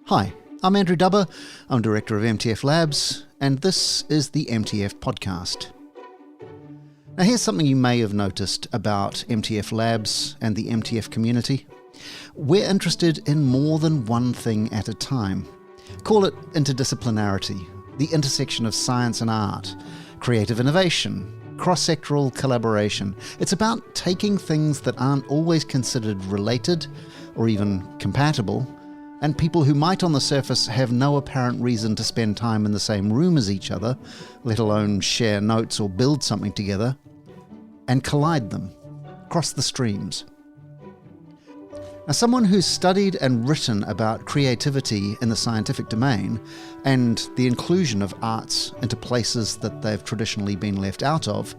Hi, I'm Andrew Dubber. I'm Director of MTF Labs, and this is the MTF Podcast. Now here's something you may have noticed about MTF Labs and the MTF community. We're interested in more than one thing at a time. Call it interdisciplinarity, the intersection of science and art, creative innovation, cross-sectoral collaboration. It's about taking things that aren't always considered related or even compatible, and people who might on the surface have no apparent reason to spend time in the same room as each other, let alone share notes or build something together, and collide them, cross the streams. Now, someone who's studied and written about creativity in the scientific domain and the inclusion of arts into places that they've traditionally been left out of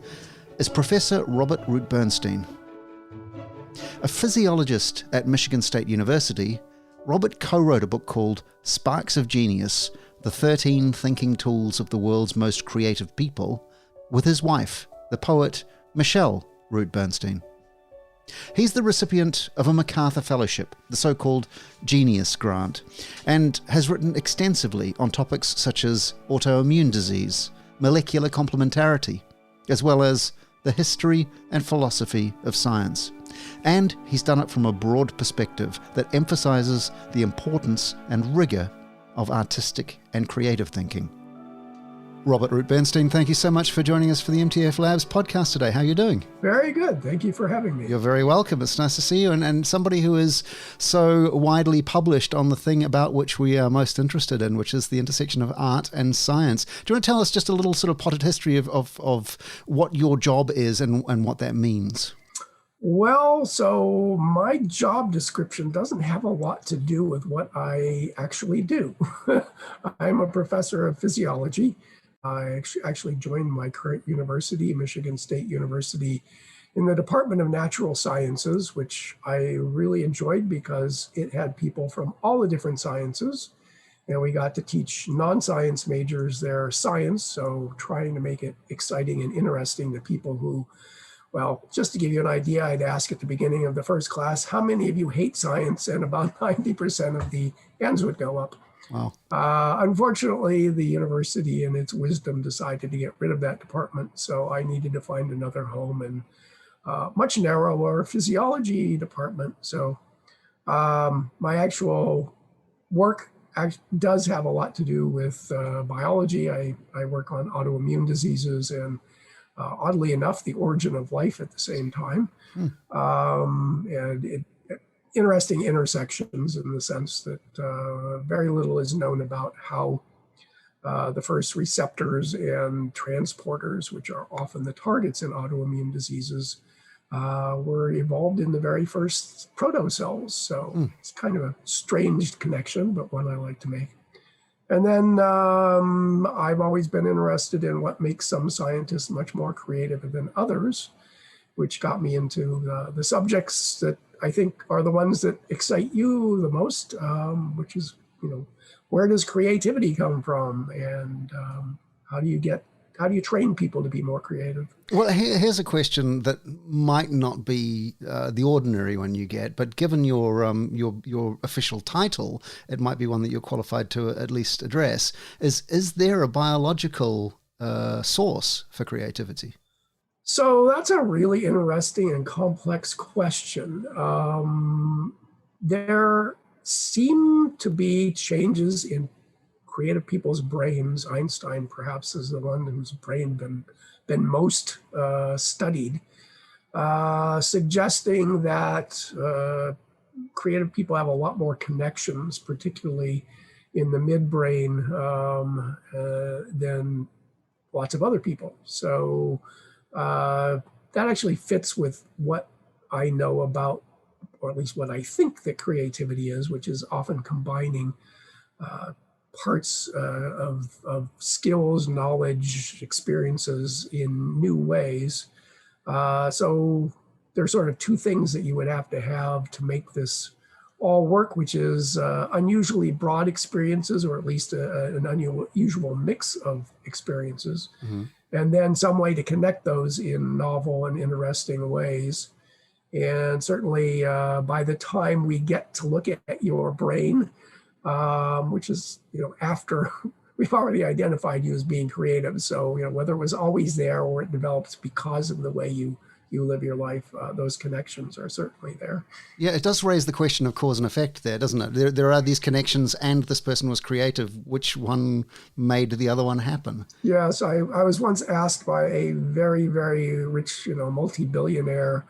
is Professor Robert Root-Bernstein. A physiologist at Michigan State University, Robert co-wrote a book called Sparks of Genius, The 13 Thinking Tools of the World's Most Creative People, with his wife, the poet Michelle Root-Bernstein. He's the recipient of a MacArthur Fellowship, the so-called Genius Grant, and has written extensively on topics such as autoimmune disease, molecular complementarity, as well as the history and philosophy of science. And he's done it from a broad perspective that emphasizes the importance and rigor of artistic and creative thinking. Robert Root-Bernstein, thank you so much for joining us for the MTF Labs podcast today. How are you doing? Very good. Thank you for having me. You're very welcome. It's nice to see you, and somebody who is so widely published on the thing about which we are most interested in, which is the intersection of art and science. Do you want to tell us just a little sort of potted history of what your job is and what that means? Well, so my job description doesn't have a lot to do with what I actually do. I'm a professor of physiology. I actually joined my current university, Michigan State University, in the Department of Natural Sciences, which I really enjoyed because it had people from all the different sciences. And we got to teach non-science majors their science, so trying to make it exciting and interesting to people who, well, just to give you an idea, I'd ask at the beginning of the first class, how many of you hate science? And about 90% of the hands would go up. Wow. Unfortunately, the university in its wisdom decided to get rid of that department, so I needed to find another home and much narrower physiology department. So my actual work does have a lot to do with biology. I work on autoimmune diseases and oddly enough, the origin of life at the same time. And interesting intersections in the sense that very little is known about how the first receptors and transporters, which are often the targets in autoimmune diseases, were evolved in the very first protocells. So it's kind of a strange connection, but one I like to make. And then I've always been interested in what makes some scientists much more creative than others, which got me into the subjects that I think are the ones that excite you the most, which is, where does creativity come from, and how do you train people to be more creative? Well, here's a question that might not be the ordinary one you get, but given your official title, it might be one that you're qualified to at least address. Is there a biological source for creativity? So that's a really interesting and complex question. There seem to be changes in creative people's brains. Einstein perhaps is the one whose brain been most studied, suggesting that creative people have a lot more connections, particularly in the midbrain, than lots of other people. So that actually fits with what I know about, or at least what I think that creativity is, which is often combining parts of skills, knowledge, experiences in new ways. So there's sort of two things that you would have to make this all work, which is unusually broad experiences, or at least an unusual mix of experiences. Mm-hmm. And then some way to connect those in novel and interesting ways. And certainly by the time we get to look at your brain, which is, after we've already identified you as being creative. So, whether it was always there or it develops because of the way you live your life, those connections are certainly there. Yeah, it does raise the question of cause and effect there, doesn't it? There are these connections and this person was creative. Which one made the other one happen? Yes, I was once asked by a very, very rich, multi-billionaire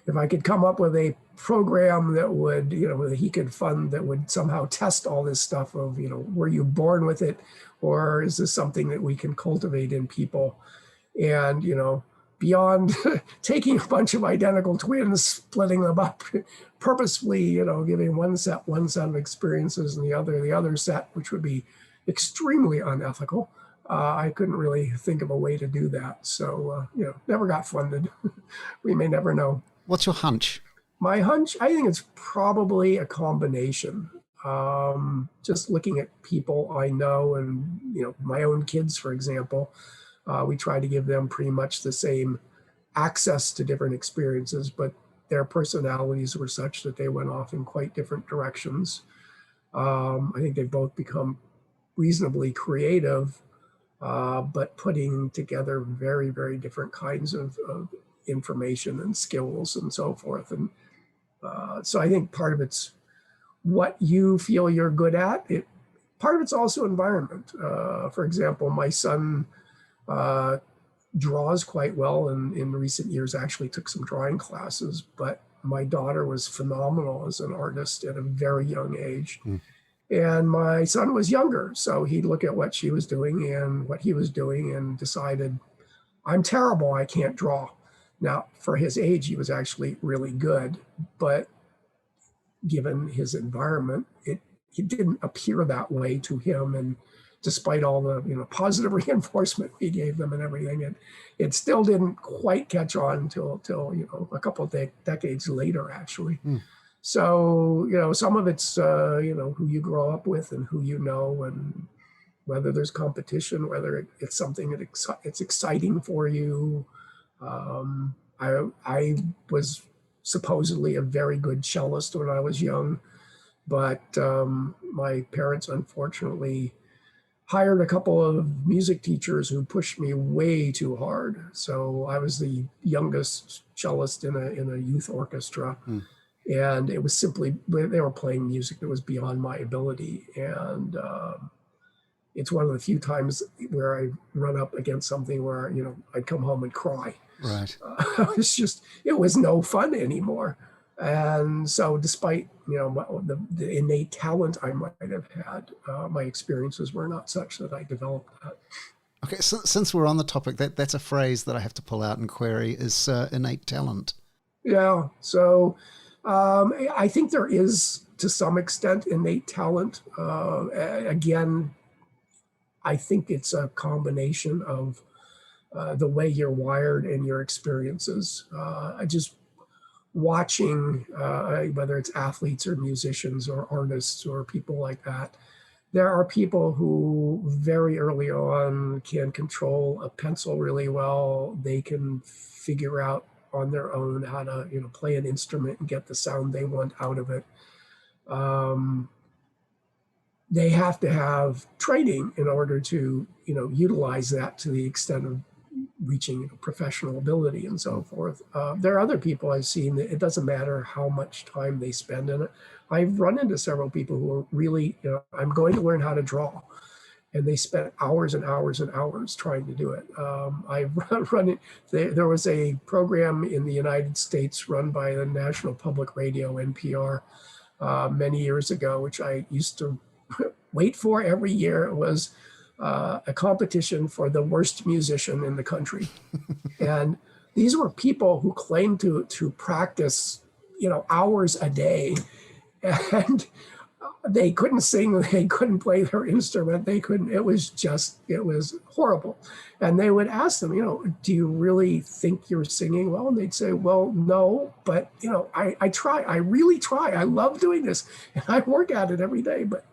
if I could come up with a program that would, that he could fund that would somehow test all this stuff of, were you born with it, or is this something that we can cultivate in people? And, beyond taking a bunch of identical twins, splitting them up purposefully, giving one set of experiences and the other set, which would be extremely unethical. I couldn't really think of a way to do that. So, never got funded. We may never know. What's your hunch? My hunch, I think it's probably a combination. Just looking at people I know and, my own kids, for example, we try to give them pretty much the same access to different experiences, but their personalities were such that they went off in quite different directions. I think they've both become reasonably creative, but putting together very, very different kinds of information and skills and so forth. And so I think part of it's what you feel you're good at. Part of it's also environment. For example, my son draws quite well, and in recent years actually took some drawing classes, but my daughter was phenomenal as an artist at a very young age. And my son was younger, so he'd look at what she was doing and what he was doing and decided, I'm terrible, I can't draw. Now, for his age, he was actually really good, but given his environment, it didn't appear that way to him. And despite all the positive reinforcement we gave them and everything, it still didn't quite catch on until a couple of decades later, actually. So some of it's who you grow up with and who you know, and whether there's competition, whether it's something that it's exciting for you. I was supposedly a very good cellist when I was young, but my parents unfortunately hired a couple of music teachers who pushed me way too hard. So I was the youngest cellist in a youth orchestra. And it was simply, they were playing music that was beyond my ability. And it's one of the few times where I run up against something where, I'd come home and cry. Right. It was no fun anymore. And so despite, the innate talent I might have had, my experiences were not such that I developed that. Okay, so since we're on the topic, that's a phrase that I have to pull out and query is innate talent. Yeah, so I think there is, to some extent, innate talent. Again, I think it's a combination of the way you're wired and your experiences. Just watching, whether it's athletes or musicians or artists or people like that, there are people who very early on can control a pencil really well. They can figure out on their own how to play an instrument and get the sound they want out of it. They have to have training in order to utilize that to the extent of reaching professional ability and so forth. There are other people I've seen that it doesn't matter how much time they spend in it. I've run into several people who are really, I'm going to learn how to draw. And they spent hours and hours and hours trying to do it. I've run it. There was a program in the United States run by the National Public Radio, NPR, many years ago, which I used to wait for every year. It was a competition for the worst musician in the country. And these were people who claimed to practice, hours a day. And they couldn't sing, they couldn't play their instrument, it was horrible. And they would ask them, do you really think you're singing well? And they'd say, well, no, but, I try, I really try. I love doing this. And I work at it every day, but,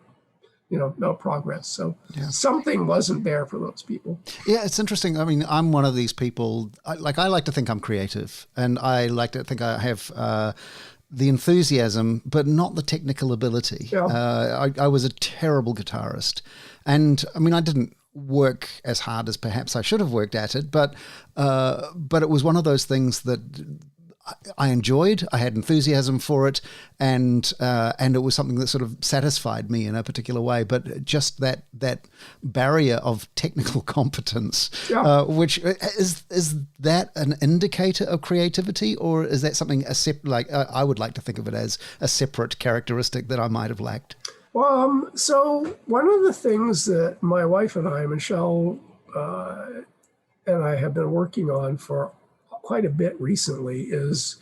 no progress. So something wasn't there for those people. Yeah, it's interesting. I mean, I'm one of these people, I like to think I'm creative, and I like to think I have the enthusiasm, but not the technical ability. Yeah. I was a terrible guitarist. And I mean, I didn't work as hard as perhaps I should have worked at it, but it was one of those things that I enjoyed. I had enthusiasm for it, and it was something that sort of satisfied me in a particular way. But just that barrier of technical competence, which is that an indicator of creativity, or is that something I would like to think of it as a separate characteristic that I might have lacked? Well, so one of the things that my wife and I, Michelle, and I have been working on for quite a bit recently is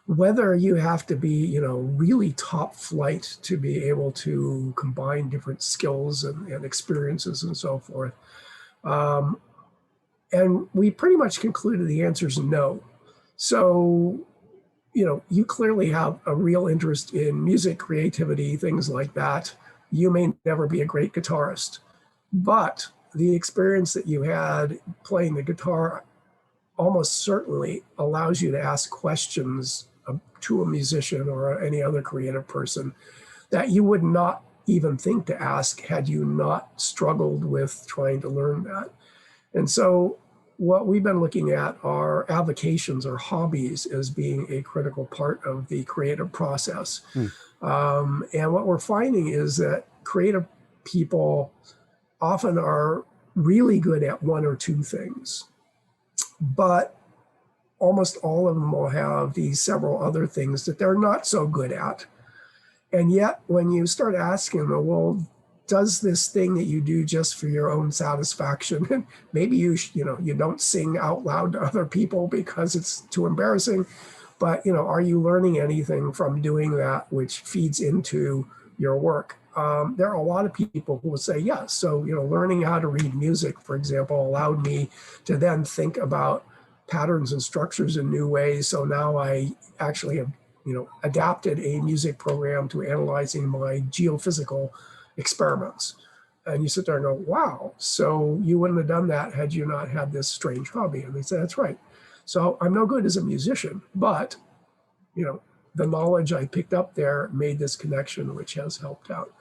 whether you have to be, really top flight to be able to combine different skills and experiences and so forth. And we pretty much concluded the answer is no. So, you clearly have a real interest in music, creativity, things like that. You may never be a great guitarist, but the experience that you had playing the guitar almost certainly allows you to ask questions to a musician or any other creative person that you would not even think to ask had you not struggled with trying to learn that. And so what we've been looking at are avocations or hobbies as being a critical part of the creative process. And what we're finding is that creative people often are really good at one or two things, but almost all of them will have these several other things that they're not so good at. And yet, when you start asking them, well, does this thing that you do just for your own satisfaction, and maybe you don't sing out loud to other people because it's too embarrassing, but are you learning anything from doing that which feeds into your work? There are a lot of people who will say yes. So, learning how to read music, for example, allowed me to then think about patterns and structures in new ways. So now I actually have, adapted a music program to analyzing my geophysical experiments. And you sit there and go, wow, so you wouldn't have done that had you not had this strange hobby. And they say, that's right. So I'm no good as a musician, but, the knowledge I picked up there made this connection, which has helped out.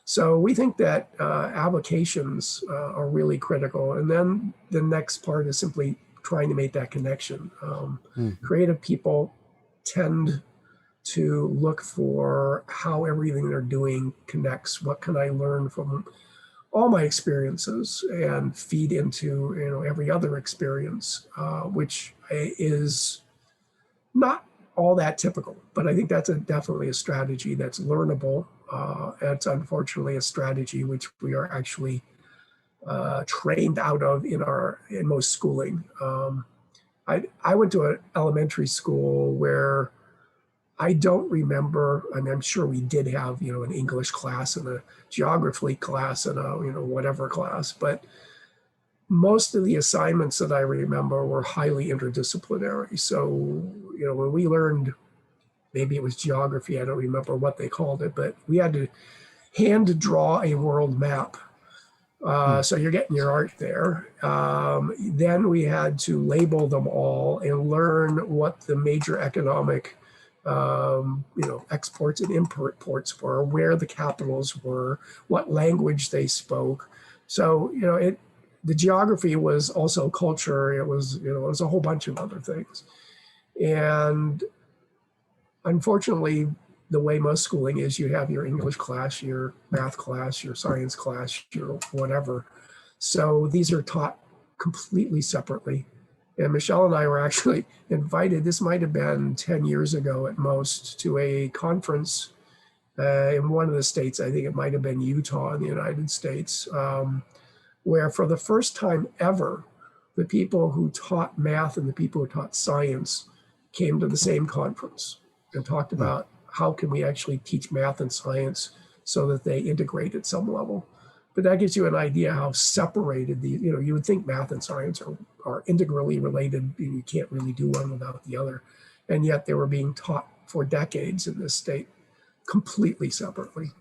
So we think that avocations are really critical. And then the next part is simply trying to make that connection. Creative people tend to look for how everything they're doing connects. What can I learn from all my experiences and feed into every other experience, which is not all that typical. But I think that's definitely a strategy that's learnable. It's unfortunately a strategy which we are actually trained out of in most schooling. I went to an elementary school where I don't remember, I'm sure we did have, an English class and a geography class and a, whatever class, but most of the assignments that I remember were highly interdisciplinary. So, when we learned, maybe it was geography, I don't remember what they called it, but we had to hand draw a world map. So you're getting your art there. Then we had to label them all and learn what the major economic exports and imports were, where the capitals were, what language they spoke. So, the geography was also culture. It was a whole bunch of other things. And unfortunately, the way most schooling is, you have your English class, your math class, your science class, your whatever. So these are taught completely separately. And Michelle and I were actually invited, this might have been 10 years ago at most, to a conference in one of the states, I think it might have been Utah in the United States, where for the first time ever, the people who taught math and the people who taught science came to the same conference and talked about how can we actually teach math and science so that they integrate at some level. But that gives you an idea how separated you would think math and science are integrally related. You can't really do one without the other. And yet they were being taught for decades in this state completely separately.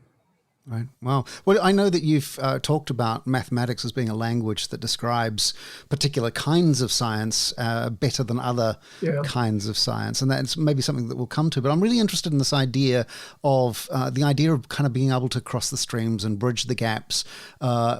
Right. Wow. Well, I know that you've talked about mathematics as being a language that describes particular kinds of science better than other Yeah. kinds of science, and that's maybe something that we'll come to. But I'm really interested in this idea of kind of being able to cross the streams and bridge the gaps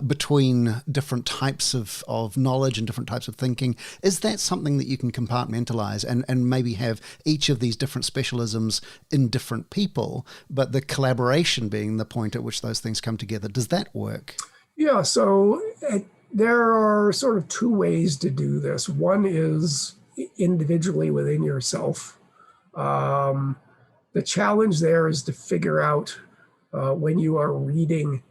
between different types of knowledge and different types of thinking. Is that something that you can compartmentalize and maybe have each of these different specialisms in different people, but the collaboration being the point at which those things come together? Does that work? Yeah, so there are sort of two ways to do this. One is individually within yourself. The challenge there is to figure out when you are reading,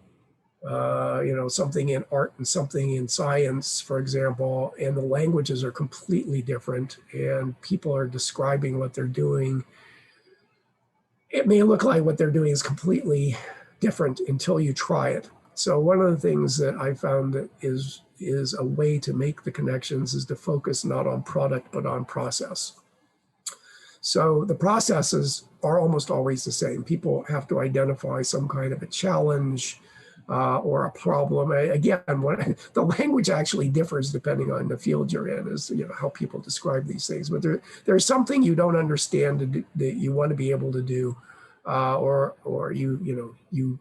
something in art and something in science, for example, and the languages are completely different, and people are describing what they're doing. It may look like what they're doing is completely different until you try it. So one of the things that I found that is a way to make the connections is to focus not on product, but on process. So the processes are almost always the same. People have to identify some kind of a challenge or a problem. Again, the language actually differs depending on the field you're in, is how people describe these things. But there's something you don't understand that you want to be able to do, or you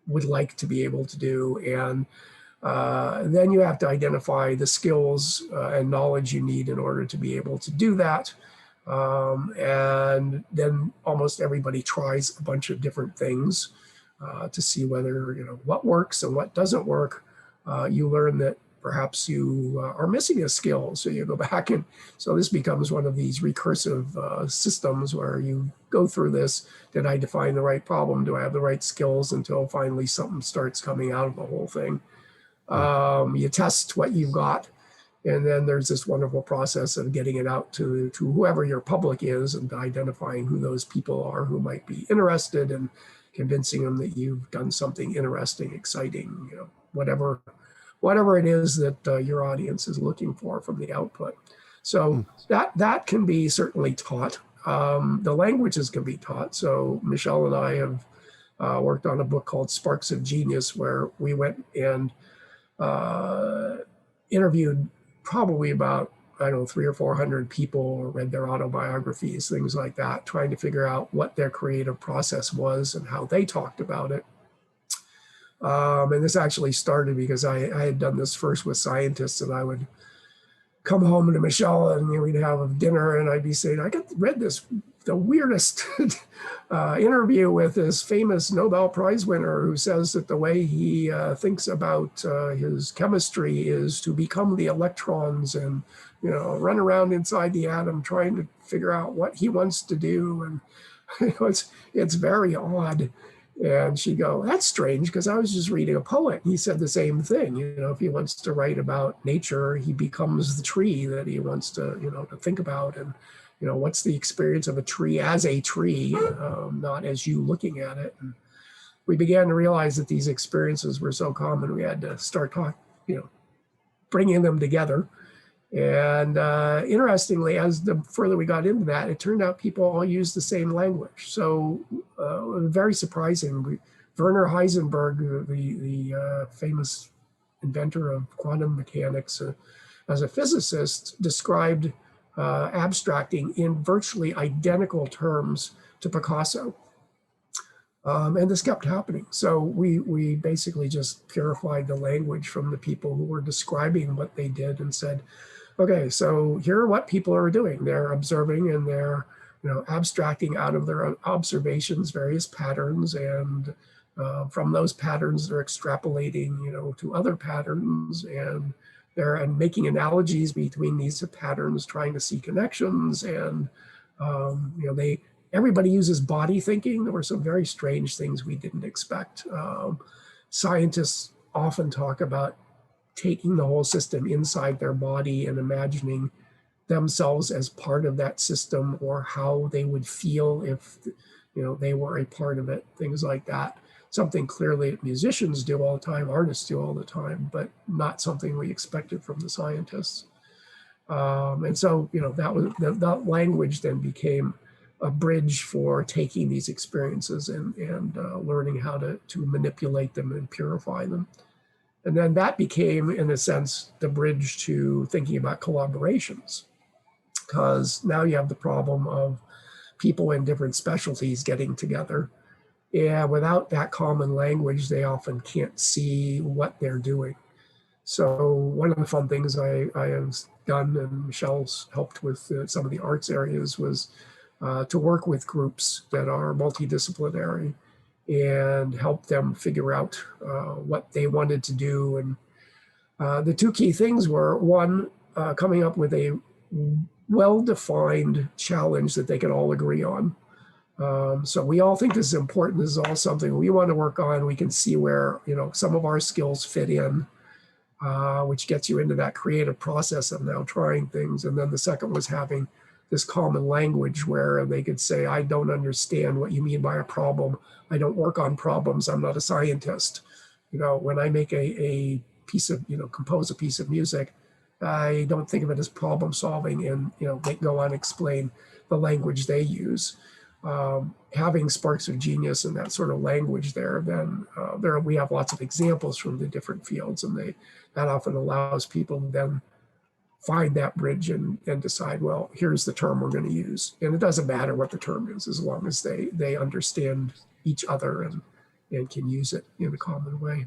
would like to be able to do, and then you have to identify the skills and knowledge you need in order to be able to do that. And then almost everybody tries a bunch of different things to see whether what works and what doesn't work. You learn that perhaps you are missing a skill, so you go back, and so this becomes one of these recursive systems where you go through this. Did I define the right problem? Do I have the right skills? Until finally something starts coming out of the whole thing. You test what you've got, and then there's this wonderful process of getting it out to whoever your public is, and identifying who those people are who might be interested, and convincing them that you've done something interesting, exciting, whatever it is that your audience is looking for from the output. So that can be certainly taught. The languages can be taught. So Michelle and I have worked on a book called Sparks of Genius, where we went and interviewed probably about, 300 or 400 people, or read their autobiographies, things like that, trying to figure out what their creative process was and how they talked about it. And this actually started because I had done this first with scientists, and I would come home to Michelle and we'd have dinner, and I'd be saying, I read the weirdest interview with this famous Nobel Prize winner who says that the way he thinks about his chemistry is to become the electrons and run around inside the atom trying to figure out what he wants to do. And it's very odd. And she'd go, that's strange, because I was just reading a poet. He said the same thing. If he wants to write about nature, he becomes the tree that he wants to, to think about. And, what's the experience of a tree as a tree, not as you looking at it. And we began to realize that these experiences were so common, we had to start bringing them together. And interestingly, as the further we got into that, it turned out people all use the same language. So very surprising. Werner Heisenberg, the famous inventor of quantum mechanics, as a physicist, described abstracting in virtually identical terms to Picasso. And this kept happening. So we basically just purified the language from the people who were describing what they did, and said, okay, so here are what people are doing. They're observing, and they're abstracting out of their observations various patterns, and from those patterns they're extrapolating to other patterns, and they're making analogies between these patterns, trying to see connections. And everybody uses body thinking. There were some very strange things we didn't expect. Scientists often talk about taking the whole system inside their body and imagining themselves as part of that system, or how they would feel if they were a part of it, things like that. Something clearly musicians do all the time, artists do all the time, but not something we expected from the scientists. And so that language then became a bridge for taking these experiences and learning how to manipulate them and purify them. And then that became, in a sense, the bridge to thinking about collaborations, because now you have the problem of people in different specialties getting together. And without that common language, they often can't see what they're doing. So one of the fun things I have done, and Michelle's helped with some of the arts areas, was to work with groups that are multidisciplinary and help them figure out what they wanted to do. And the two key things were, one, coming up with a well-defined challenge that they could all agree on. So we all think this is important. This is all something we want to work on. We can see where, some of our skills fit in, which gets you into that creative process of now trying things. And then the second was having this common language where they could say, I don't understand what you mean by a problem. I don't work on problems. I'm not a scientist. When I make a piece of, compose a piece of music, I don't think of it as problem solving, and, they go on and explain the language they use. Having sparks of genius and that sort of language there, then we have lots of examples from the different fields, and that often allows people to then find that bridge and decide, well, here's the term we're going to use. And it doesn't matter what the term is, as long as they understand each other and can use it in a common way.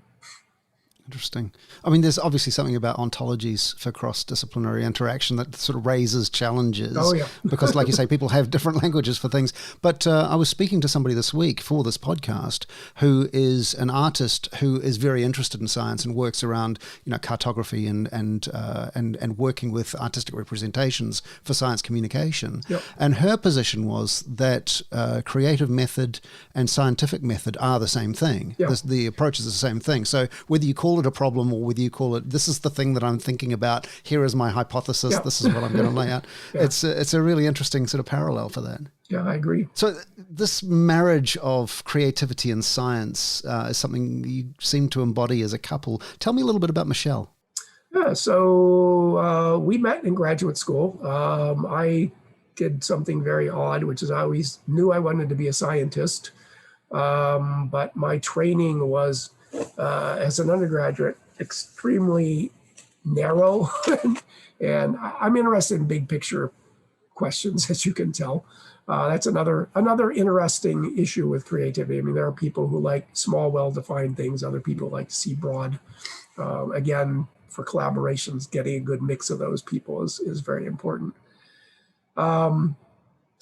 Interesting. I mean, there's obviously something about ontologies for cross-disciplinary interaction that sort of raises challenges. Oh, yeah. Because, like you say, people have different languages for things. But I was speaking to somebody this week for this podcast who is an artist who is very interested in science and works around, cartography and working with artistic representations for science communication. Yep. And her position was that creative method and scientific method are the same thing. Yep. The approach is the same thing. So whether you call it a problem or whether you call it, this is the thing that I'm thinking about, here is my hypothesis, yeah. This is what I'm going to lay out. Yeah. It's a really interesting sort of parallel for that. Yeah, I agree. So this marriage of creativity and science is something you seem to embody as a couple. Tell me a little bit about Michelle. Yeah, so we met in graduate school. I did something very odd, which is I always knew I wanted to be a scientist, but my training was, as an undergraduate, extremely narrow. And I'm interested in big picture questions, as you can tell. That's another interesting issue with creativity. I mean, there are people who like small, well-defined things. Other people like to see broad. Again, for collaborations, getting a good mix of those people is very important.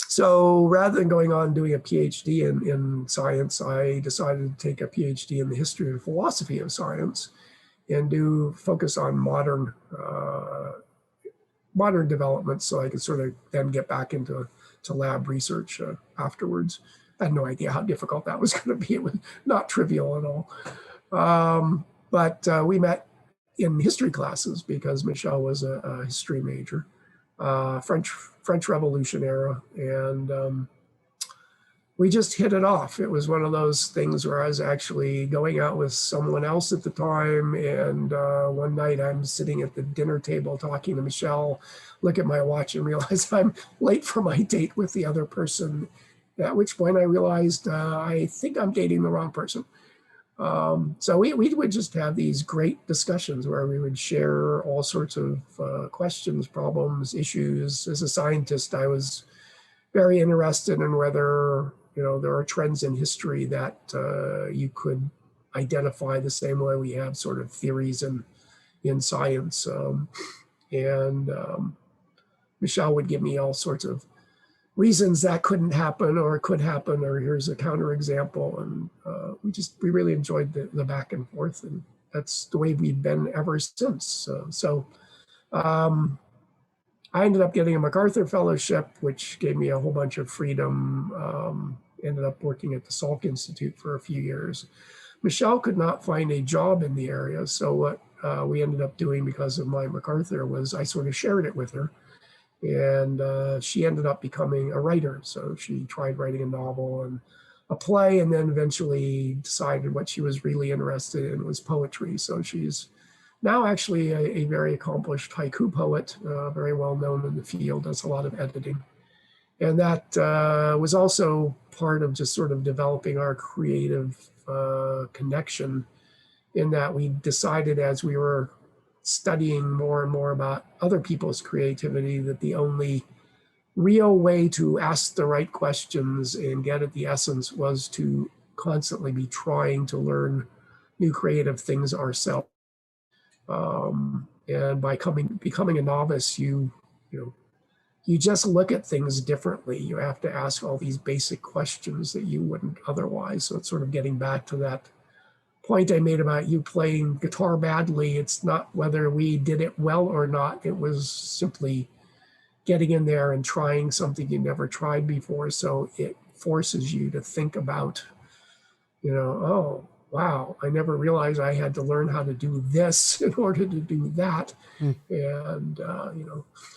So rather than going on doing a PhD in science, I decided to take a PhD in the history and philosophy of science and focus on modern developments, so I could sort of then get back into lab research afterwards. I had no idea how difficult that was going to be. It was not trivial at all. But we met in history classes because Michelle was a history major, French Revolution era, and we just hit it off. It was one of those things where I was actually going out with someone else at the time, and one night I'm sitting at the dinner table talking to Michelle, look at my watch and realize I'm late for my date with the other person, at which point I realized I think I'm dating the wrong person. So we would just have these great discussions where we would share all sorts of questions, problems, issues. As a scientist, I was very interested in whether, there are trends in history that you could identify the same way we have sort of theories in science. And Michelle would give me all sorts of reasons that couldn't happen or could happen, or here's a counterexample. And we really enjoyed the back and forth, and that's the way we've been ever since. So I ended up getting a MacArthur Fellowship, which gave me a whole bunch of freedom. Ended up working at the Salk Institute for a few years. Michelle could not find a job in the area, so what we ended up doing because of my MacArthur was I sort of shared it with her. And she ended up becoming a writer. So she tried writing a novel and a play, and then eventually decided what she was really interested in was poetry. So she's now actually a very accomplished haiku poet, very well known in the field, does a lot of editing. And that was also part of just sort of developing our creative connection, in that we decided as we were studying more and more about other people's creativity that the only real way to ask the right questions and get at the essence was to constantly be trying to learn new creative things ourselves. And by becoming a novice, you just look at things differently. You have to ask all these basic questions that you wouldn't otherwise. So it's sort of getting back to that point I made about you playing guitar badly. It's not whether we did it well or not. It was simply getting in there and trying something you never tried before. So it forces you to think about, oh, wow, I never realized I had to learn how to do this in order to do that. And,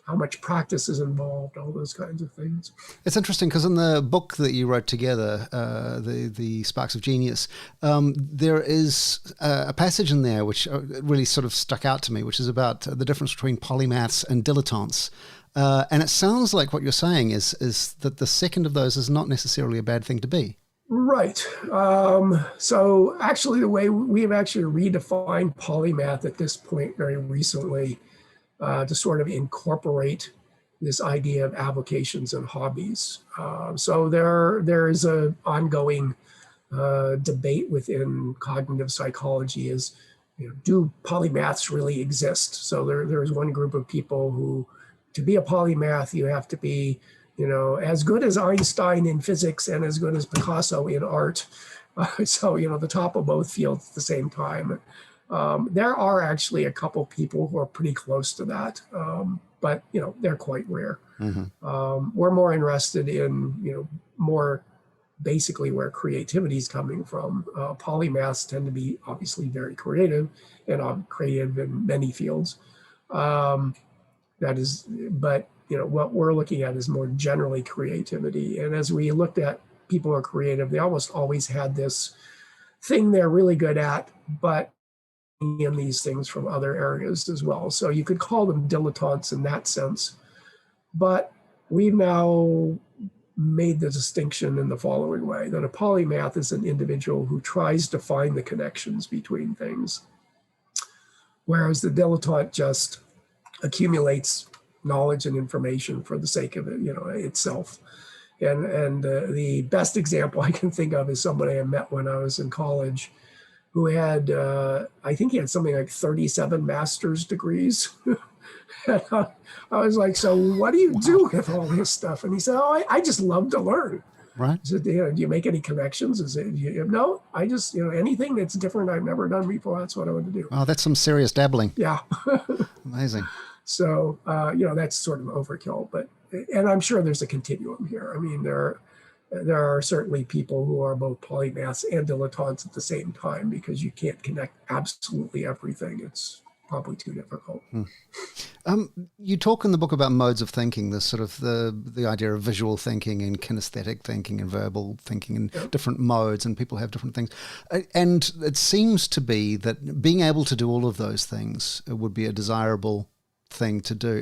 how much practice is involved, all those kinds of things. It's interesting because in the book that you wrote together, the Sparks of Genius, there is a passage in there which really sort of stuck out to me, which is about the difference between polymaths and dilettantes. And it sounds like what you're saying is that the second of those is not necessarily a bad thing to be. Right. So actually, the way we have actually redefined polymath at this point very recently to sort of incorporate this idea of avocations and hobbies. So there is an ongoing debate within cognitive psychology is, do polymaths really exist? So there's one group of people who, to be a polymath, you have to be as good as Einstein in physics and as good as Picasso in art. So, the top of both fields at the same time. There are actually a couple people who are pretty close to that, but, they're quite rare. Mm-hmm. We're more interested in, more basically where creativity is coming from. Polymaths tend to be obviously very creative and creative in many fields. But what we're looking at is more generally creativity. And as we looked at people who are creative, they almost always had this thing they're really good at, but in these things from other areas as well. So you could call them dilettantes in that sense. But we've now made the distinction in the following way, that a polymath is an individual who tries to find the connections between things, whereas the dilettante just accumulates knowledge and information for the sake of it, itself. And the best example I can think of is somebody I met when I was in college who had, I think he had something like 37 master's degrees. And I was like, so what do you do with all this stuff? And he said, oh, I just love to learn. Right. I said, do you make any connections? I said, no, I just, anything that's different I've never done before, that's what I want to do. Oh, that's some serious dabbling. Yeah. Amazing. So, that's sort of overkill, and I'm sure there's a continuum here. I mean, there are certainly people who are both polymaths and dilettantes at the same time, because you can't connect absolutely everything. It's probably too difficult. You talk in the book about modes of thinking, this sort of the idea of visual thinking and kinesthetic thinking and verbal thinking and different modes, and people have different things. And it seems to be that being able to do all of those things would be a desirable thing to do.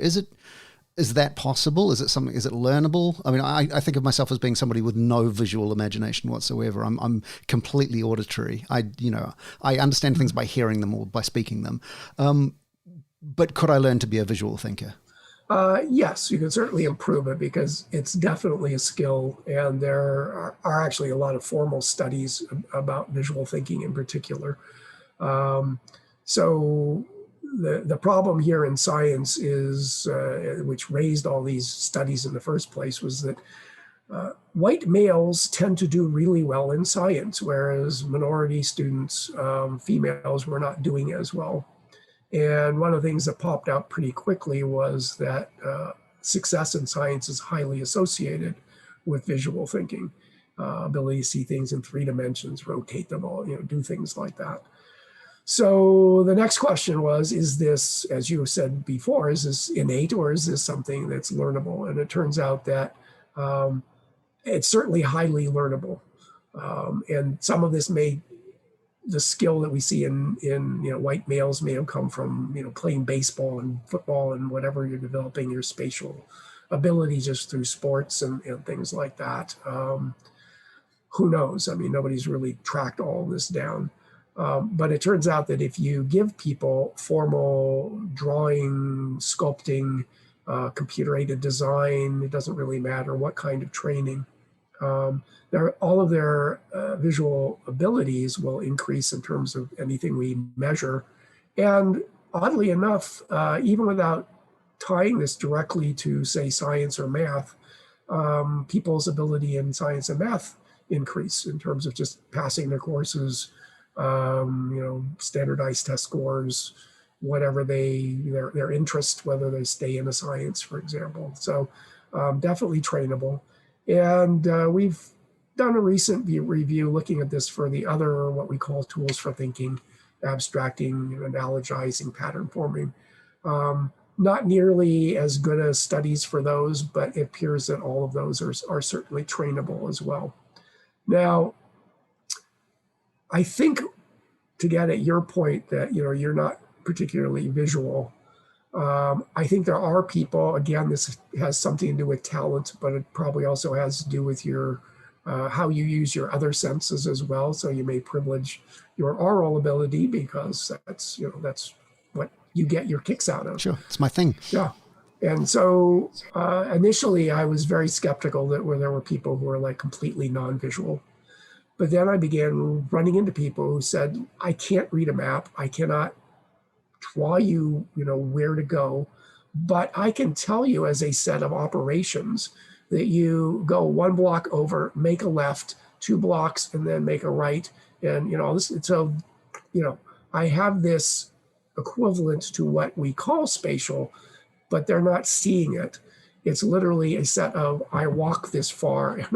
Is that possible? Is it learnable? I mean, I think of myself as being somebody with no visual imagination whatsoever. I'm completely auditory. I understand things by hearing them or by speaking them. But could I learn to be a visual thinker? Yes, you can certainly improve it, because it's definitely a skill, and there are actually a lot of formal studies about visual thinking in particular. So the problem here in science is, which raised all these studies in the first place, was that white males tend to do really well in science, whereas minority students, females, were not doing as well. And one of the things that popped out pretty quickly was that success in science is highly associated with visual thinking, ability to see things in 3 dimensions, rotate them all, do things like that. So the next question was, is this, as you said before, is this innate or is this something that's learnable? And it turns out that it's certainly highly learnable. And some of this the skill that we see in white males may have come from playing baseball and football and whatever you're developing your spatial ability just through sports and things like that. Who knows? I mean, nobody's really tracked all this down. But it turns out that if you give people formal drawing, sculpting, computer-aided design, it doesn't really matter what kind of training, all of their visual abilities will increase in terms of anything we measure. And oddly enough, even without tying this directly to, say, science or math, people's ability in science and math increase in terms of just passing their courses, standardized test scores, whatever their interest, whether they stay in a science, for example. So definitely trainable. And we've done a recent review looking at this for the other, what we call tools for thinking, abstracting, analogizing, pattern forming. Not nearly as good as studies for those, but it appears that all of those are certainly trainable as well. Now, I think, to get at your point that you're not particularly visual, I think there are people, again, this has something to do with talent, but it probably also has to do with your how you use your other senses as well. So you may privilege your oral ability because that's what you get your kicks out of. Sure, it's my thing. Yeah. And so initially I was very skeptical that there were people who were like completely non-visual. But then I began running into people who said, I can't read a map. I cannot draw you, where to go. But I can tell you as a set of operations that you go 1 block over, make a left, 2 blocks, and then make a right. And, so, I have this equivalent to what we call spatial, but they're not seeing it. It's literally a set of, I walk this far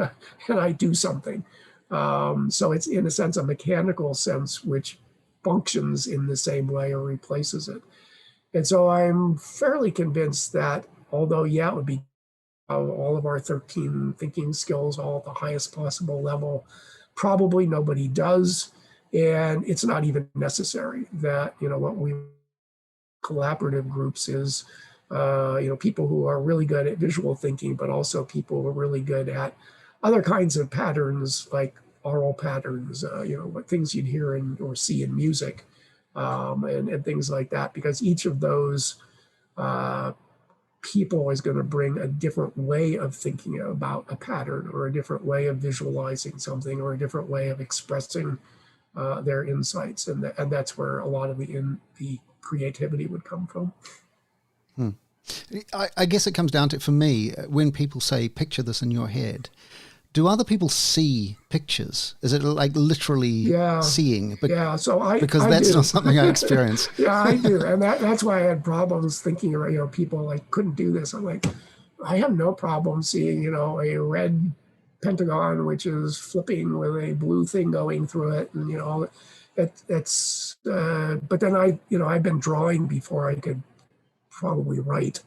and I do something. So it's in a sense, a mechanical sense, which functions in the same way or replaces it. And so I'm fairly convinced that although, it would be all of our 13 thinking skills, all at the highest possible level, probably nobody does. And it's not even necessary that, what we collaborative groups is, people who are really good at visual thinking, but also people who are really good at other kinds of patterns like oral patterns, what things you'd hear or see in music, and things like that, because each of those people is going to bring a different way of thinking about a pattern or a different way of visualizing something or a different way of expressing their insights. And that's where a lot of the creativity would come from. I guess it comes down to, for me, when people say, picture this in your head, do other people see pictures? Is it like literally seeing? So because that's not something I experience. Yeah, I do. And that's why I had problems thinking about, people like couldn't do this. I'm like, I have no problem seeing, a red pentagon, which is flipping with a blue thing going through it. And, it's, but then I've been drawing before I could probably write.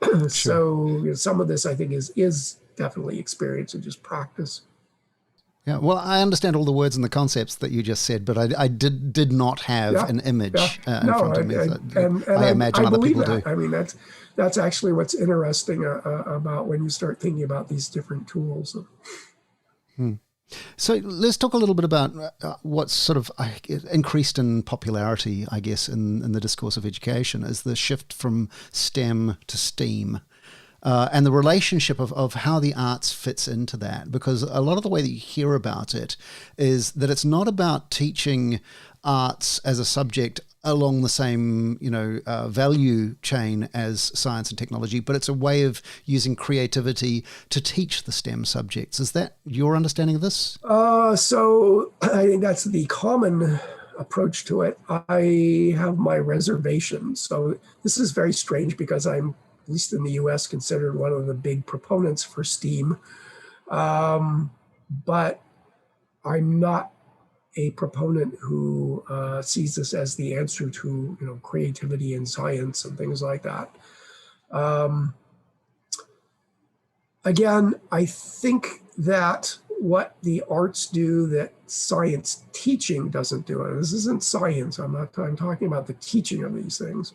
Sure. So some of this I think is definitely experience and just practice. Yeah, well, I understand all the words and the concepts that you just said, but I did not have an image in front of me. And I imagine other people that. do. I mean, that's actually what's interesting about when you start thinking about these different tools. So let's talk a little bit about what's sort of increased in popularity, I guess, in the discourse of education, is the shift from STEM to STEAM. And the relationship of how the arts fits into that, because a lot of the way that you hear about it is that it's not about teaching arts as a subject along the same, value chain as science and technology, but it's a way of using creativity to teach the STEM subjects. Is that your understanding of this? So I think that's the common approach to it. I have my reservations. So this is very strange because I'm, at least in the US, considered one of the big proponents for STEAM. But I'm not a proponent who sees this as the answer to, creativity in science and things like that. Again, I think that what the arts do that science teaching doesn't do, and this isn't science, I'm talking about the teaching of these things,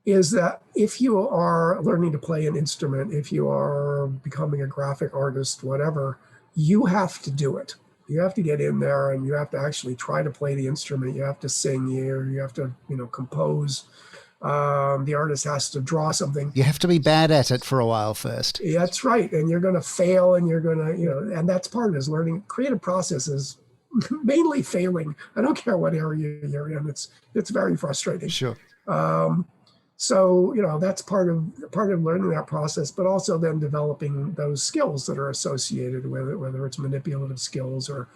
is that if you are learning to play an instrument, if you are becoming a graphic artist, whatever, you have to do it. You have to get in there and you have to actually try to play the instrument. You have to sing, you have to, compose. The artist has to draw something. You have to be bad at it for a while first. That's right. And you're going to fail and you're going to, and that's part of it is learning. Creative process is mainly failing. I don't care what area you're in. It's very frustrating. Sure. So, that's part of learning that process, but also then developing those skills that are associated with it, whether it's manipulative skills or,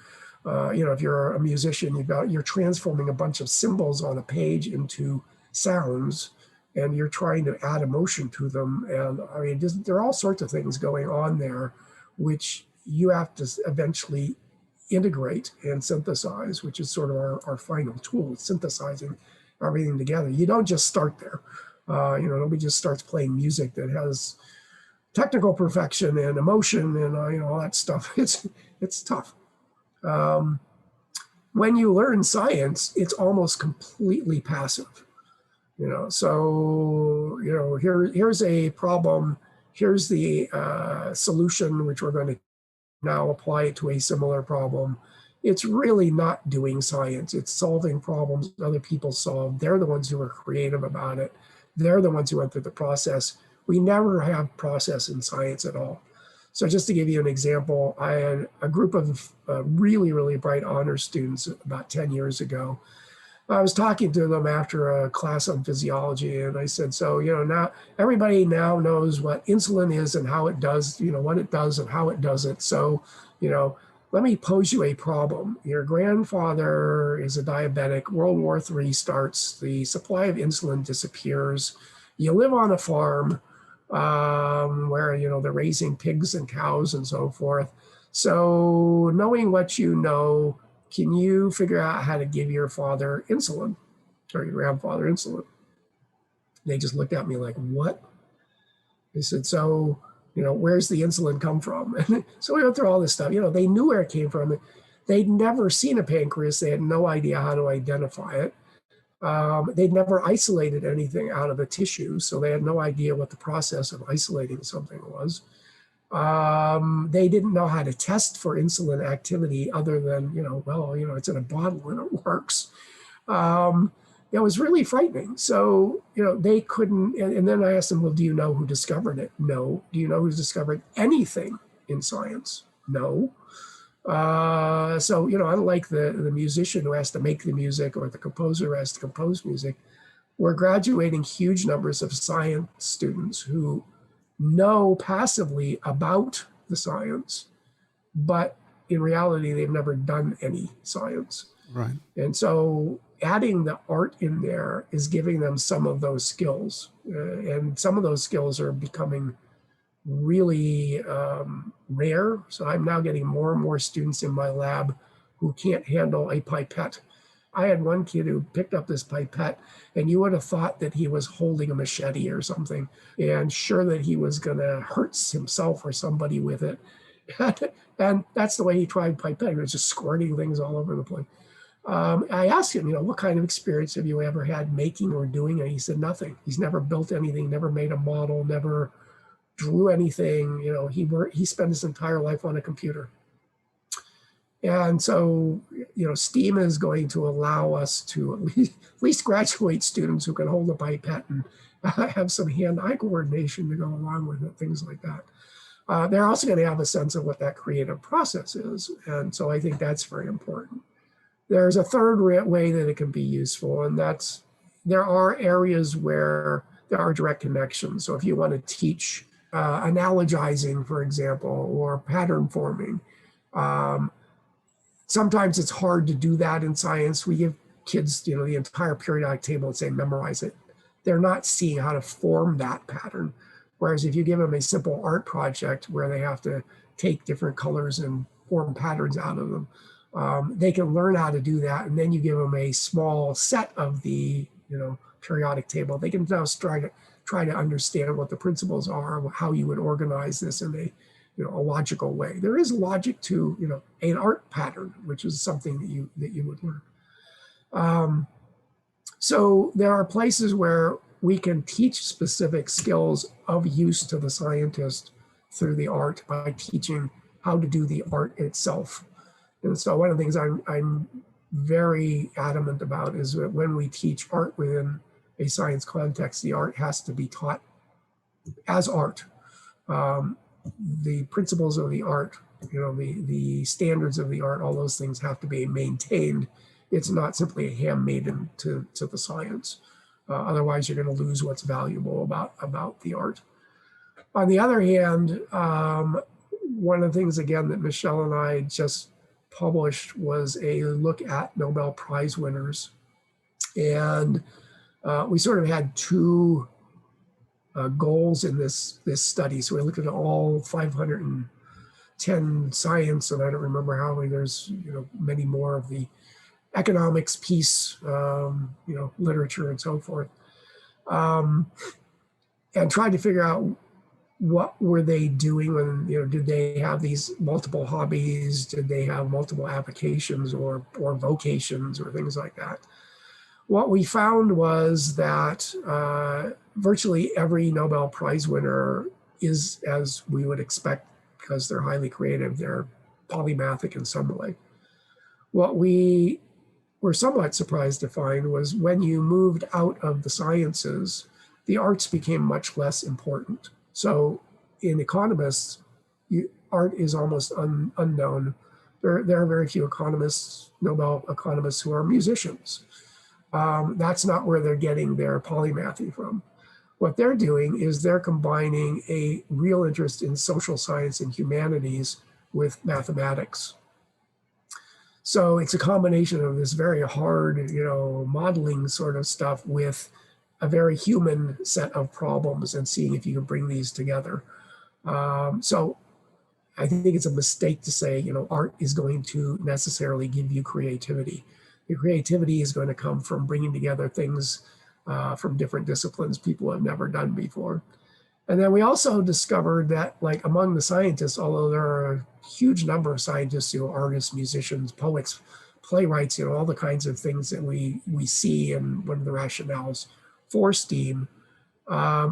if you're a musician, you're transforming a bunch of symbols on a page into sounds, and you're trying to add emotion to them. And I mean, there are all sorts of things going on there, which you have to eventually integrate and synthesize, which is sort of our final tool, synthesizing everything together. You don't just start there. Nobody just starts playing music that has technical perfection and emotion and all that stuff. It's tough. When you learn science, it's almost completely passive. So here's a problem. Here's the solution, which we're going to now apply it to a similar problem. It's really not doing science. It's solving problems other people solve. They're the ones who are creative about it. They're the ones who went through the process. We never have process in science at all. So just to give you an example, I had a group of really, really bright honors students about 10 years ago. I was talking to them after a class on physiology, and I said, so, now everybody now knows what insulin is and how it does, what it does and how it does it. So, let me pose you a problem. Your grandfather is a diabetic. World War III starts. The supply of insulin disappears. You live on a farm where, they're raising pigs and cows and so forth. So knowing what you know, can you figure out how to give your father insulin or your grandfather insulin? They just looked at me like, what? They said, so, where's the insulin come from? And so we went through all this stuff. They knew where it came from. They'd never seen a pancreas. They had no idea how to identify it. They'd never isolated anything out of a tissue, so they had no idea what the process of isolating something was. They didn't know how to test for insulin activity other than, it's in a bottle and it works. It was really frightening. So, they couldn't, and then I asked them, well, do you know who discovered it? No. Do you know who's discovered anything in science? No. So, unlike the musician who has to make the music or the composer who has to compose music, we're graduating huge numbers of science students who know passively about the science, but in reality, they've never done any science. Right. And so adding the art in there is giving them some of those skills. And some of those skills are becoming really rare. So I'm now getting more and more students in my lab who can't handle a pipette. I had one kid who picked up this pipette, and you would have thought that he was holding a machete or something, and sure that he was going to hurt himself or somebody with it. And that's the way he tried pipette. He was just squirting things all over the place. I asked him, what kind of experience have you ever had making or doing? And he said nothing. He's never built anything, never made a model, never drew anything. He spent his entire life on a computer. And so, STEAM is going to allow us to at least graduate students who can hold a pipette and have some hand-eye coordination to go along with it, things like that. They're also going to have a sense of what that creative process is. And so I think that's very important. There's a third way that it can be useful, and that's there are areas where there are direct connections. So if you want to teach analogizing, for example, or pattern forming, sometimes it's hard to do that in science. We give kids, the entire periodic table and say, memorize it. They're not seeing how to form that pattern. Whereas if you give them a simple art project where they have to take different colors and form patterns out of them, they can learn how to do that. And then you give them a small set of the, periodic table. They can now try to understand what the principles are, how you would organize this in a logical way. There is logic to, an art pattern, which is something that you would learn. So there are places where we can teach specific skills of use to the scientist through the art by teaching how to do the art itself. And so one of the things I'm very adamant about is that when we teach art within a science context, the art has to be taught as art. The principles of the art, the standards of the art, all those things have to be maintained. It's not simply a handmaiden to the science. Otherwise, you're going to lose what's valuable about the art. On the other hand, one of the things, again, that Michelle and I just published was a look at Nobel Prize winners. And we sort of had two goals in this study. So we looked at all 510 science, and I don't remember how many, there's many more of the economics piece, literature and so forth, and tried to figure out what were they doing when, did they have these multiple hobbies? Did they have multiple applications or vocations or things like that? What we found was that virtually every Nobel Prize winner is, as we would expect, because they're highly creative, they're polymathic in some way. What we were somewhat surprised to find was when you moved out of the sciences, the arts became much less important. So in economists, art is almost unknown. There are very few economists, Nobel economists, who are musicians. That's not where they're getting their polymathy from. What they're doing is they're combining a real interest in social science and humanities with mathematics. So it's a combination of this very hard, modeling sort of stuff with a very human set of problems and seeing if you can bring these together. So I think it's a mistake to say, art is going to necessarily give you creativity. The creativity is going to come from bringing together things from different disciplines people have never done before. And then we also discovered that, like, among the scientists, although there are a huge number of scientists who are artists, musicians, poets, playwrights, all the kinds of things that we see and one of the rationales for STEAM,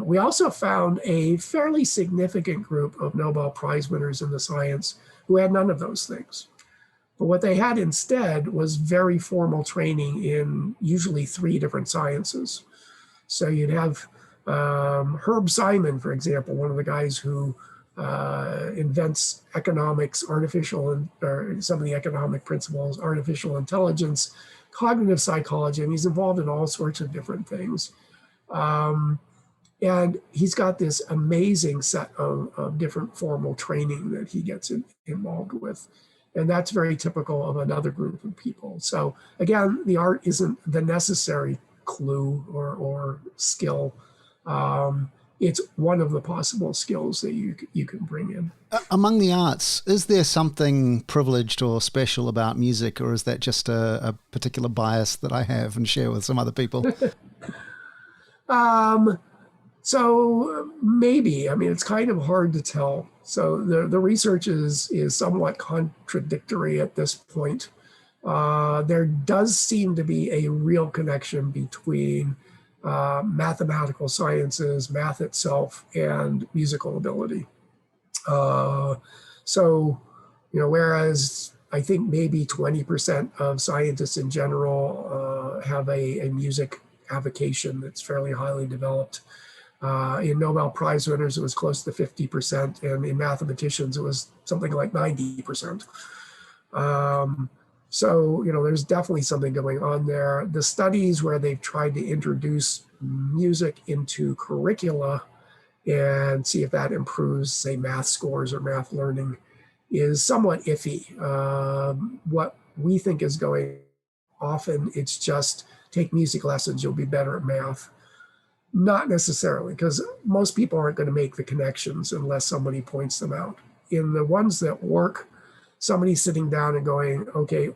we also found a fairly significant group of Nobel Prize winners in the science who had none of those things. But what they had instead was very formal training in usually 3 different sciences. So you'd have Herb Simon, for example, one of the guys who invents economics, or some of the economic principles, artificial intelligence, cognitive psychology, and he's involved in all sorts of different things. And he's got this amazing set of different formal training that he gets involved with. And that's very typical of another group of people. So again, the art isn't the necessary clue or skill. It's one of the possible skills that you can bring in. Among the arts, is there something privileged or special about music, or is that just a particular bias that I have and share with some other people? So maybe, it's kind of hard to tell. So the research is somewhat contradictory at this point. There does seem to be a real connection between mathematical sciences, math itself, and musical ability. So, whereas I think maybe 20% of scientists in general have a music avocation that's fairly highly developed. In Nobel Prize winners, it was close to 50%, and in mathematicians, it was something like 90%. So, there's definitely something going on there. The studies where they've tried to introduce music into curricula and see if that improves, say, math scores or math learning is somewhat iffy. What we think is going, often it's just take music lessons, you'll be better at math. Not necessarily, because most people aren't going to make the connections unless somebody points them out. In the ones that work, somebody's sitting down and going, okay,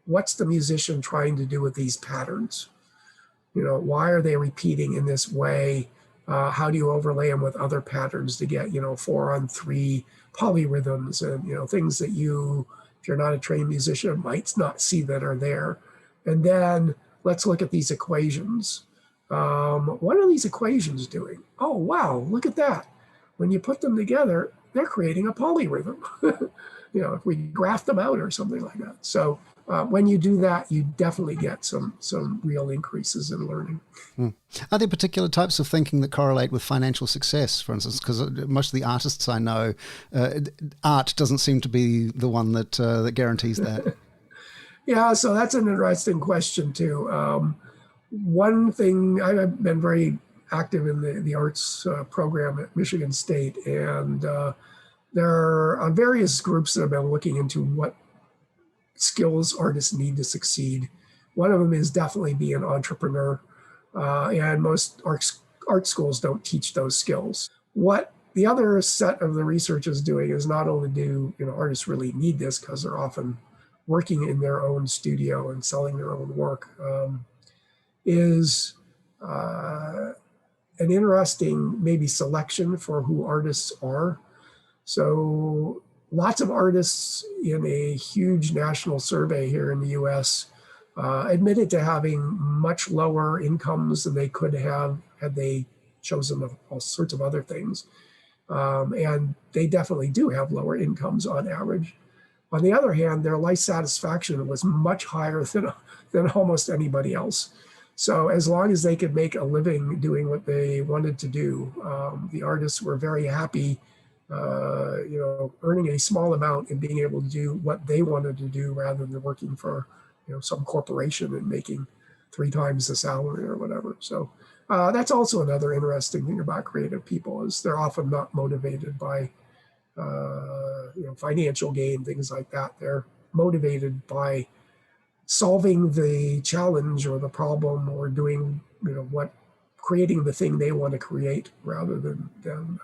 what's the musician trying to do with these patterns? Why are they repeating in this way? How do you overlay them with other patterns to get, 4-on-3 polyrhythms and, things that you, if you're not a trained musician, might not see that are there. And then let's look at these equations. What are these equations doing? Oh, wow, look at that. When you put them together, they're creating a polyrhythm. If we graph them out or something like that. So when you do that, you definitely get some real increases in learning. Are there particular types of thinking that correlate with financial success, for instance? Because most of the artists I know, art doesn't seem to be the one that guarantees that. Yeah, so that's an interesting question too. One thing, I've been very active in the arts program at Michigan State, and there are various groups that have been looking into what skills artists need to succeed. One of them is definitely be an entrepreneur, and most art schools don't teach those skills. What the other set of the research is doing is not only do artists really need this because they're often working in their own studio and selling their own work, is an interesting maybe selection for who artists are. So lots of artists in a huge national survey here in the US admitted to having much lower incomes than they could have had they chosen all sorts of other things. And they definitely do have lower incomes on average. On the other hand, their life satisfaction was much higher than almost anybody else. So as long as they could make a living doing what they wanted to do, the artists were very happy, earning a small amount and being able to do what they wanted to do rather than working for some corporation and making 3 times the salary or whatever. So that's also another interesting thing about creative people is they're often not motivated by financial gain, things like that. They're motivated by solving the challenge or the problem or doing, creating the thing they want to create rather than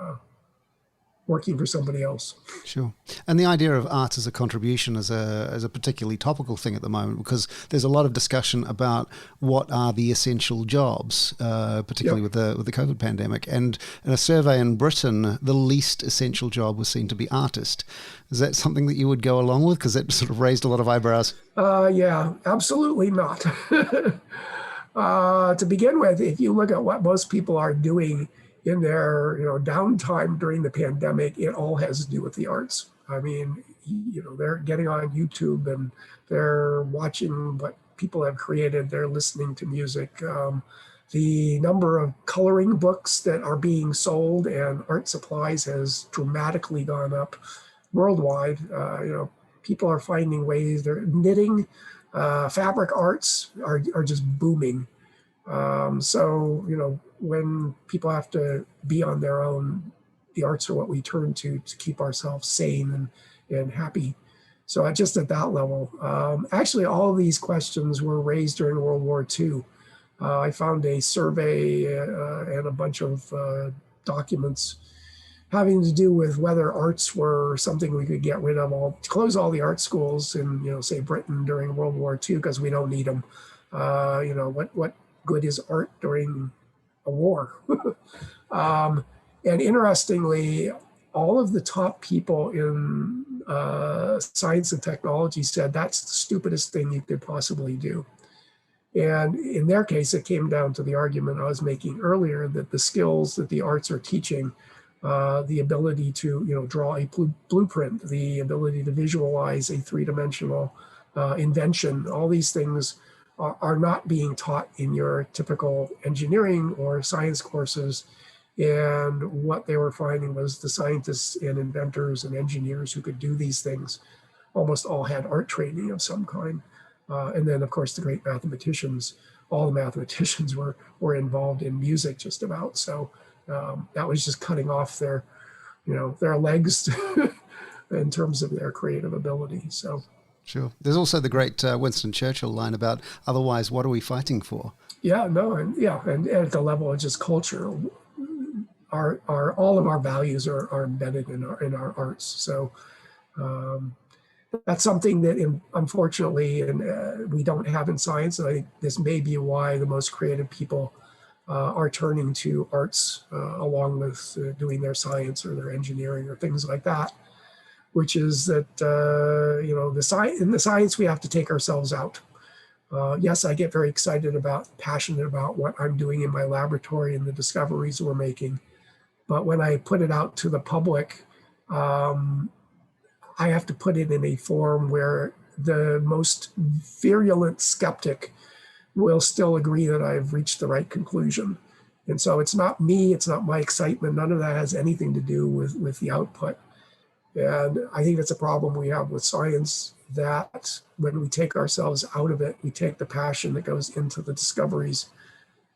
working for somebody else. Sure. And the idea of art as a contribution is a particularly topical thing at the moment because there's a lot of discussion about what are the essential jobs, particularly with the COVID pandemic. And in a survey in Britain, the least essential job was seen to be artist. Is that something that you would go along with? Because that sort of raised a lot of eyebrows. Yeah, absolutely not. To begin with, if you look at what most people are doing in their downtime during the pandemic, it all has to do with the arts. I mean, they're getting on YouTube and they're watching what people have created. They're listening to music. The number of coloring books that are being sold and art supplies has dramatically gone up worldwide. People are finding ways. They're knitting, fabric arts are just booming. So when people have to be on their own, the arts are what we turn to keep ourselves sane and happy. So just at that level, actually, all of these questions were raised during World War II. I found a survey and a bunch of documents having to do with whether arts were something we could get rid of, close all the art schools in, say, Britain during World War II because we don't need them. What good is art during a war? And interestingly, all of the top people in science and technology said that's the stupidest thing you could possibly do. And in their case, it came down to the argument I was making earlier that the skills that the arts are teaching, the ability to draw a blueprint, the ability to visualize a three-dimensional invention, all these things are not being taught in your typical engineering or science courses. And what they were finding was the scientists and inventors and engineers who could do these things almost all had art training of some kind. And then, of course, the great mathematicians, all the mathematicians were involved in music just about. So that was just cutting off their legs in terms of their creative ability. So. Sure. There's also the great Winston Churchill line about, otherwise, what are we fighting for? Yeah, no, and at the level of just culture, all of our values are embedded in our arts. So that's something that, unfortunately, we don't have in science. And I think this may be why the most creative people are turning to arts along with doing their science or their engineering or things like that. Which is that in the science we have to take ourselves out. Yes, I get very passionate about what I'm doing in my laboratory and the discoveries we're making. But when I put it out to the public, I have to put it in a form where the most virulent skeptic will still agree that I've reached the right conclusion. And so it's not me, it's not my excitement. None of that has anything to do with the output. And I think that's a problem we have with science, that when we take ourselves out of it, we take the passion that goes into the discoveries.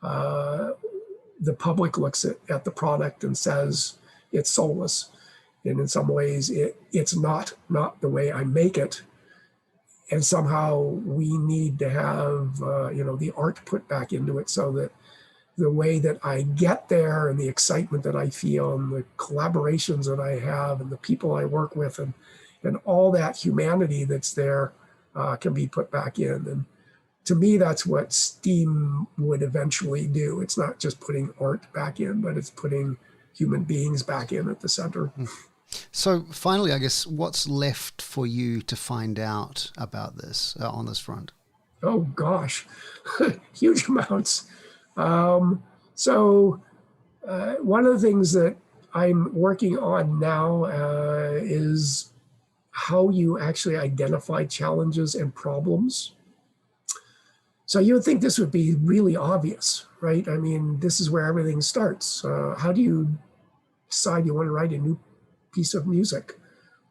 The public looks at the product and says it's soulless. And in some ways, it's not the way I make it. And somehow we need to have the art put back into it, so that the way that I get there and the excitement that I feel and the collaborations that I have and the people I work with and all that humanity that's there can be put back in. And to me, that's what STEAM would eventually do. It's not just putting art back in, but it's putting human beings back in at the center. So finally, I guess, what's left for you to find out about this on this front? Oh, gosh, huge amounts. So one of the things that I'm working on now is how you actually identify challenges and problems. So you would think this would be really obvious, right? I mean, this is where everything starts. How do you decide you want to write a new piece of music?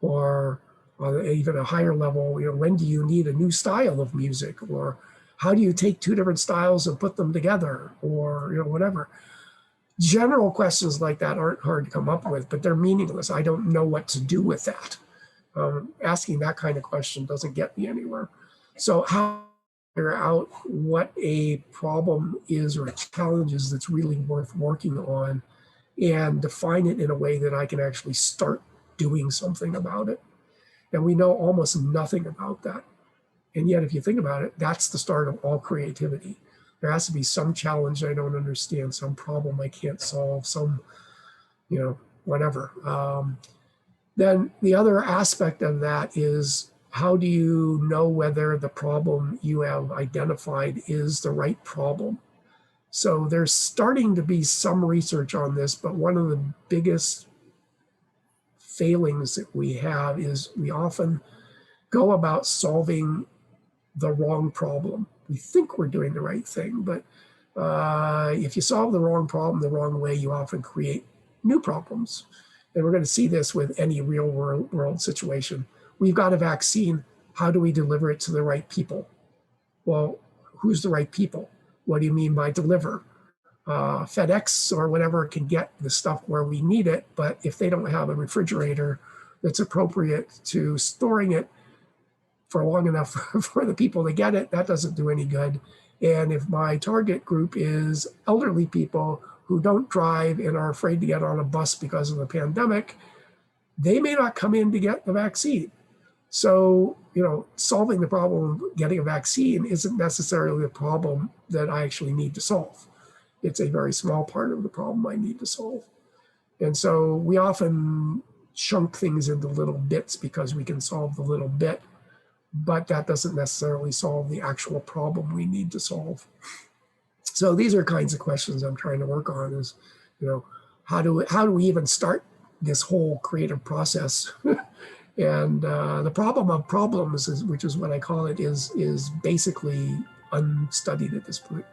Or even a higher level, when do you need a new style of music? Or how do you take two different styles and put them together? Or whatever. General questions like that aren't hard to come up with, but they're meaningless. I don't know what to do with that. Asking that kind of question doesn't get me anywhere. So how to figure out what a problem is or a challenge is that's really worth working on, and define it in a way that I can actually start doing something about it. And we know almost nothing about that. And yet, if you think about it, that's the start of all creativity. There has to be some challenge I don't understand, some problem I can't solve, some, whatever. Then the other aspect of that is, how do you know whether the problem you have identified is the right problem? So there's starting to be some research on this, but one of the biggest failings that we have is we often go about solving the wrong problem. We think we're doing the right thing, but if you solve the wrong problem the wrong way, you often create new problems. And we're going to see this with any real world situation. We've got a vaccine. How do we deliver it to the right people? Well, who's the right people? What do you mean by deliver? FedEx or whatever can get the stuff where we need it, but if they don't have a refrigerator that's appropriate to storing it for long enough for the people to get it, that doesn't do any good. And if my target group is elderly people who don't drive and are afraid to get on a bus because of the pandemic, they may not come in to get the vaccine. So, solving the problem of getting a vaccine isn't necessarily the problem that I actually need to solve. It's a very small part of the problem I need to solve. And so we often chunk things into little bits because we can solve the little bit, but that doesn't necessarily solve the actual problem we need to solve. So these are kinds of questions I'm trying to work on, is, how do we even start this whole creative process? And the problem of problems, which is what I call it, is basically unstudied at this point.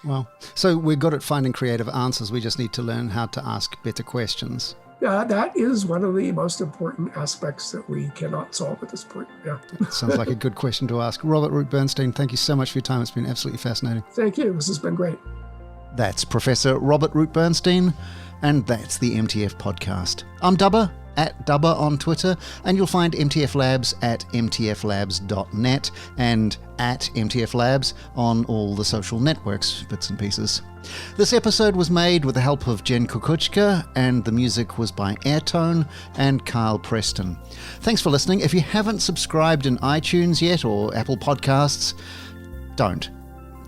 Well, so we're good at finding creative answers. We just need to learn how to ask better questions. That is one of the most important aspects that we cannot solve at this point. Yeah. Sounds like a good question to ask. Robert Root-Bernstein, thank you so much for your time. It's been absolutely fascinating. Thank you. This has been great. That's Professor Robert Root-Bernstein, and that's the MTF podcast. I'm Dubber, at Dubber on Twitter, and you'll find MTF Labs at mtflabs.net and at MTF Labs on all the social networks, bits and pieces. This episode was made with the help of Jen Kukuchka, and the music was by Airtone and Kyle Preston. Thanks for listening. If you haven't subscribed in iTunes yet or Apple Podcasts, don't.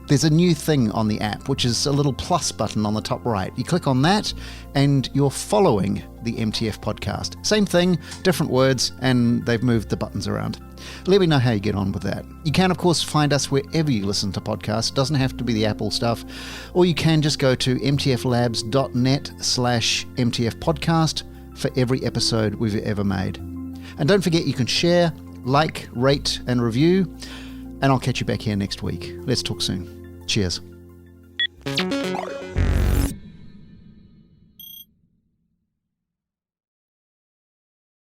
there's a new thing on the app, which is a little plus button on the top right. You click on that and you're following the MTF podcast. Same thing, different words, and they've moved the buttons around. Let me know how you get on with that. You can, of course, find us wherever you listen to podcasts. It doesn't have to be the Apple stuff. Or you can just go to mtflabs.net/MTF podcast for every episode we've ever made. And don't forget, you can share, like, rate, and review. And I'll catch you back here next week. Let's talk soon. Cheers.